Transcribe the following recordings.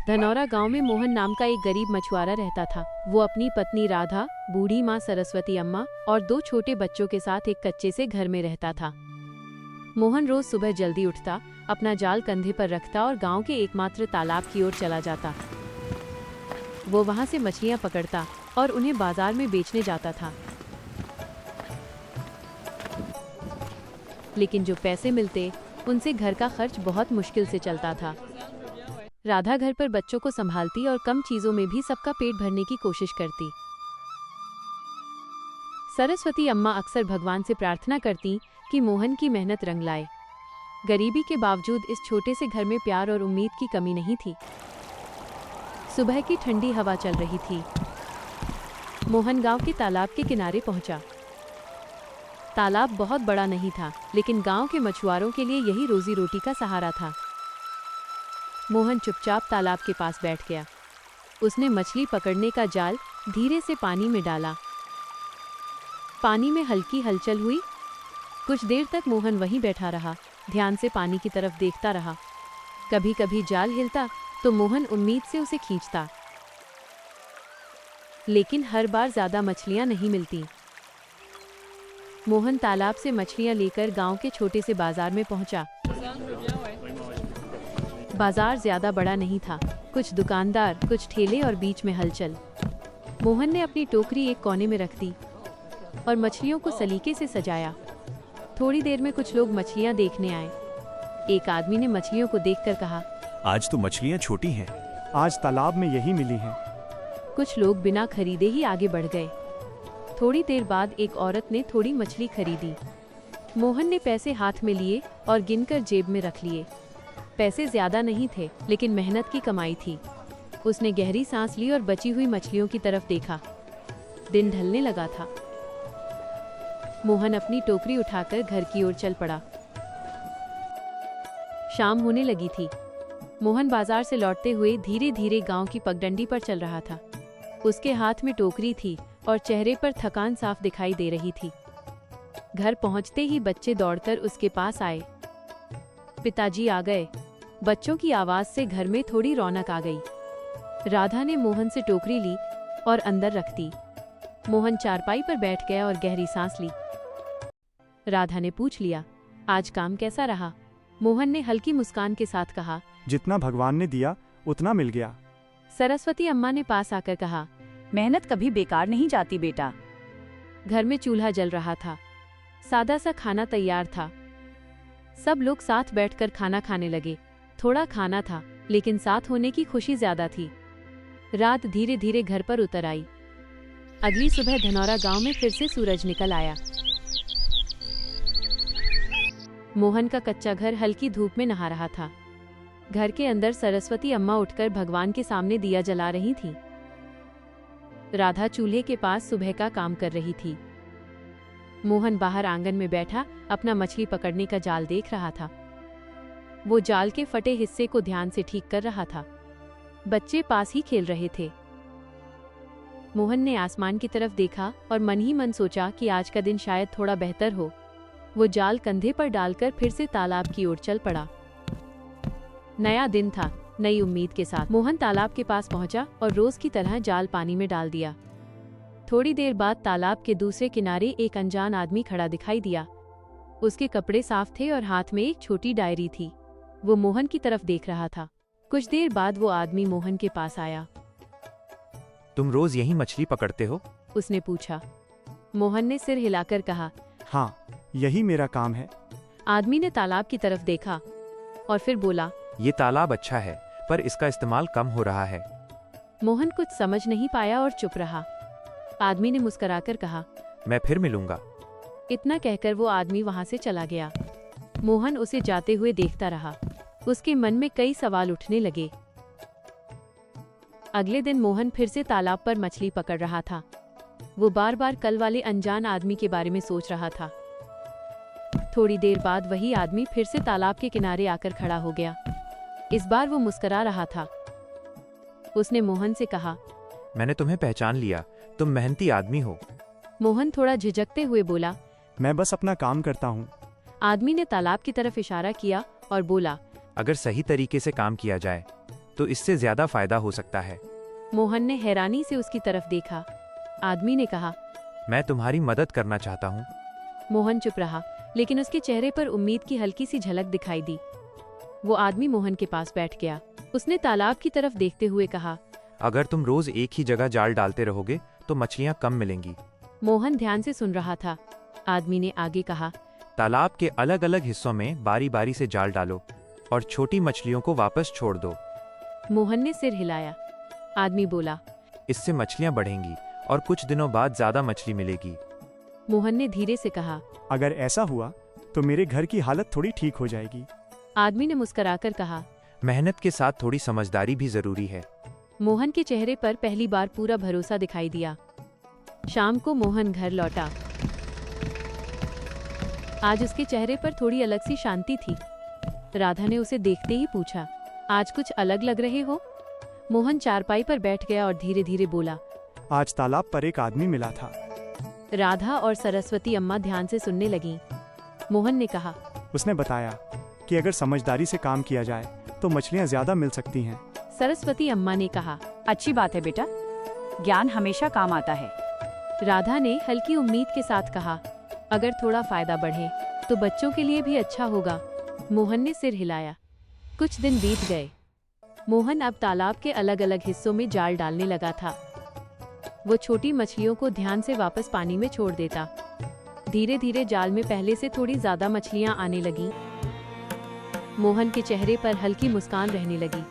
धनौरा गांव में मोहन नाम का एक गरीब मछुआरा रहता था। वो अपनी पत्नी राधा, बूढ़ी माँ सरस्वती अम्मा और 2 छोटे बच्चों के साथ एक कच्चे से घर में रहता था। मोहन रोज सुबह जल्दी उठता, अपना जाल कंधे पर रखता और गांव के एकमात्र तालाब की ओर चला जाता। वो वहां से मछलियां पकड़ता और उन्हें बाजार में बेचने जाता था। लेकिन जो पैसे मिलते उनसे घर का खर्च बहुत मुश्किल से चलता था। राधा घर पर बच्चों को संभालती और कम चीजों में भी सबका पेट भरने की कोशिश करती। सरस्वती अम्मा अक्सर भगवान से प्रार्थना करती कि मोहन की मेहनत रंग लाए। गरीबी के बावजूद इस छोटे से घर में प्यार और उम्मीद की कमी नहीं थी। सुबह की ठंडी हवा चल रही थी। मोहन गांव के तालाब के किनारे पहुंचा। तालाब बहुत बड़ा नहीं था, लेकिन गांव के मछुआरों के लिए यही रोजी रोटी का सहारा था। मोहन चुपचाप तालाब के पास बैठ गया। उसने मछली पकड़ने का जाल धीरे से पानी में डाला। पानी में हल्की हलचल हुई। कुछ देर तक मोहन वहीं बैठा रहा, ध्यान से पानी की तरफ देखता रहा। कभी कभी जाल हिलता तो मोहन उम्मीद से उसे खींचता, लेकिन हर बार ज्यादा मछलियां नहीं मिलती। मोहन तालाब से मछलियां लेकर गांव के छोटे से बाजार में पहुंचा। बाजार ज्यादा बड़ा नहीं था, कुछ दुकानदार, कुछ ठेले और बीच में हलचल। मोहन ने अपनी टोकरी एक कोने में रख दी और मछलियों को सलीके से सजाया। थोड़ी देर में कुछ लोग मछलियां देखने आए। एक आदमी ने मछलियों को देखकर कहा, आज तो मछलियां छोटी हैं। आज तालाब में यही मिली हैं। कुछ लोग बिना खरीदे ही आगे बढ़ गए। थोड़ी देर बाद एक औरत ने थोड़ी मछली खरीदी। मोहन ने पैसे हाथ में लिए और गिनकर जेब में रख लिए। पैसे ज्यादा नहीं थे, लेकिन मेहनत की कमाई थी। उसने गहरी सांस ली और बची हुई मछलियों की तरफ देखा। दिन ढलने लगा था। मोहन अपनी टोकरी उठाकर घर की ओर चल पड़ा। शाम होने लगी थी। मोहन बाजार से लौटते हुए धीरे धीरे गांव की पगडंडी पर चल रहा था। उसके हाथ में टोकरी थी और चेहरे पर थकान साफ दिखाई दे रही थी। घर पहुंचते ही बच्चे दौड़कर उसके पास आए। पिताजी आ गए। बच्चों की आवाज से घर में थोड़ी रौनक आ गई। राधा ने मोहन से टोकरी ली और अंदर रख दी। मोहन चारपाई पर बैठ गया और गहरी सांस ली। राधा ने पूछ लिया, आज काम कैसा रहा? मोहन ने हल्की मुस्कान के साथ कहा, जितना भगवान ने दिया उतना मिल गया। सरस्वती अम्मा ने पास आकर कहा, मेहनत कभी बेकार नहीं जाती बेटा। घर में चूल्हा जल रहा था। सादा सा खाना तैयार था। सब लोग साथ बैठकर खाना खाने लगे। थोड़ा खाना था, लेकिन साथ होने की खुशी ज्यादा थी। रात धीरे धीरे घर पर उतर आई। अगली सुबह धनौरा गांव में फिर से सूरज निकल आया। मोहन का कच्चा घर हल्की धूप में नहा रहा था। घर के अंदर सरस्वती अम्मा उठकर भगवान के सामने दिया जला रही थी। राधा चूल्हे के पास सुबह का काम कर रही थी। मोहन बाहर आंगन में बैठा अपना मछली पकड़ने का जाल देख रहा था। वो जाल के फटे हिस्से को ध्यान से ठीक कर रहा था। बच्चे पास ही खेल रहे थे। मोहन ने आसमान की तरफ देखा और मन ही मन सोचा कि आज का दिन शायद थोड़ा बेहतर हो। वो जाल कंधे पर डालकर फिर से तालाब की ओर चल पड़ा। नया दिन था, नई उम्मीद के साथ मोहन तालाब के पास पहुंचा और रोज की तरह जाल पानी में डाल दिया। थोड़ी देर बाद तालाब के दूसरे किनारे एक अनजान आदमी खड़ा दिखाई दिया। उसके कपड़े साफ थे और हाथ में एक छोटी डायरी थी। वो मोहन की तरफ देख रहा था। कुछ देर बाद वो आदमी मोहन के पास आया। तुम रोज यही मछली पकड़ते हो? उसने पूछा। मोहन ने सिर हिलाकर कहा, हाँ, यही मेरा काम है। आदमी ने तालाब की तरफ देखा और फिर बोला, ये तालाब अच्छा है, पर इसका इस्तेमाल कम हो रहा है। मोहन कुछ समझ नहीं पाया और चुप रहा। आदमी ने मुस्कुराकर कहा, मैं फिर मिलूंगा। इतना कहकर वो आदमी वहां से चला गया। मोहन उसे जाते हुए देखता रहा। उसके मन में कई सवाल उठने लगे। अगले दिन मोहन फिर से तालाब पर मछली पकड़ रहा था। वो बार बार कल वाले अनजान आदमी के बारे में सोच रहा था। थोड़ी देर बाद वही आदमी फिर से तालाब के किनारे आकर खड़ा हो गया। इस बार वो मुस्कुरा रहा था। उसने मोहन से कहा, मैंने तुम्हें पहचान लिया, तुम मेहनती आदमी हो। मोहन थोड़ा झिझकते हुए बोला, मैं बस अपना काम करता हूँ। आदमी ने तालाब की तरफ इशारा किया और बोला, अगर सही तरीके से काम किया जाए तो इससे ज्यादा फायदा हो सकता है। मोहन ने हैरानी से उसकी तरफ देखा। आदमी ने कहा। मैं तुम्हारी मदद करना चाहता हूँ। मोहन चुप रहा, लेकिन उसके चेहरे पर उम्मीद की हल्की सी झलक दिखाई दी। वो आदमी मोहन के पास बैठ गया। उसने तालाब की तरफ देखते हुए कहा, अगर तुम रोज एक ही जगह जाल डालते रहोगे तो मछलियाँ कम मिलेंगी। मोहन ध्यान से सुन रहा था। आदमी ने आगे कहा, तालाब के अलग अलग हिस्सों में बारी बारी से जाल डालो और छोटी मछलियों को वापस छोड़ दो। मोहन ने सिर हिलाया। आदमी बोला। इससे मछलियाँ बढ़ेंगी और कुछ दिनों बाद ज्यादा मछली मिलेगी। मोहन ने धीरे से कहा। अगर ऐसा हुआ तो मेरे घर की हालत थोड़ी ठीक हो जाएगी। आदमी ने मुस्कुराकर कहा। मेहनत के साथ थोड़ी समझदारी भी जरूरी है। मोहन के चेहरे पर पहली बार पूरा भरोसा दिखाई दिया। शाम को मोहन घर लौटा। आज उसके चेहरे पर थोड़ी अलग सी शांति थी। राधा ने उसे देखते ही पूछा, आज कुछ अलग लग रहे हो? मोहन चारपाई पर बैठ गया और धीरे धीरे बोला, आज तालाब पर एक आदमी मिला था। राधा और सरस्वती अम्मा ध्यान से सुनने लगीं। मोहन ने कहा, उसने बताया कि अगर समझदारी से काम किया जाए तो मछलियाँ ज्यादा मिल सकती हैं। सरस्वती अम्मा ने कहा। अच्छी बात है बेटा, ज्ञान हमेशा काम आता है। राधा ने हल्की उम्मीद के साथ कहा, अगर थोड़ा फायदा बढ़े तो बच्चों के लिए भी अच्छा होगा। मोहन ने सिर हिलाया। कुछ दिन बीत गए। मोहन अब तालाब के अलग अलग हिस्सों में जाल डालने लगा था। वो छोटी मछलियों को ध्यान से वापस पानी में छोड़ देता। धीरे धीरे जाल में पहले से थोड़ी ज्यादा मछलियां आने लगीं। मोहन के चेहरे पर हल्की मुस्कान रहने लगी।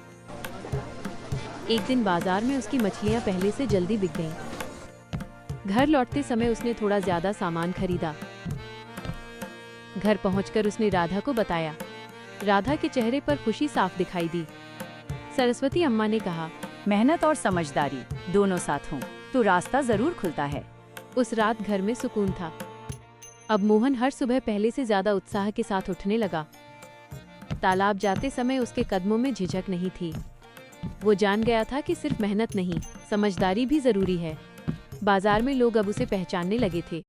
एक दिन बाजार में उसकी मछलियां पहले से जल्दी बिक गईं। घर लौटते समय उसने थोड़ा ज्यादा सामान खरीदा। घर पहुंचकर उसने राधा को बताया। राधा के चेहरे पर खुशी साफ दिखाई दी। सरस्वती अम्मा ने कहा, मेहनत और समझदारी दोनों साथ हों तो रास्ता जरूर खुलता है। उस रात घर में सुकून था। अब मोहन हर सुबह पहले से ज्यादा उत्साह के साथ उठने लगा। तालाब जाते समय उसके कदमों में झिझक नहीं थी। वो जान गया था कि सिर्फ मेहनत नहीं, समझदारी भी जरूरी है। बाजार में लोग अब उसे पहचानने लगे थे।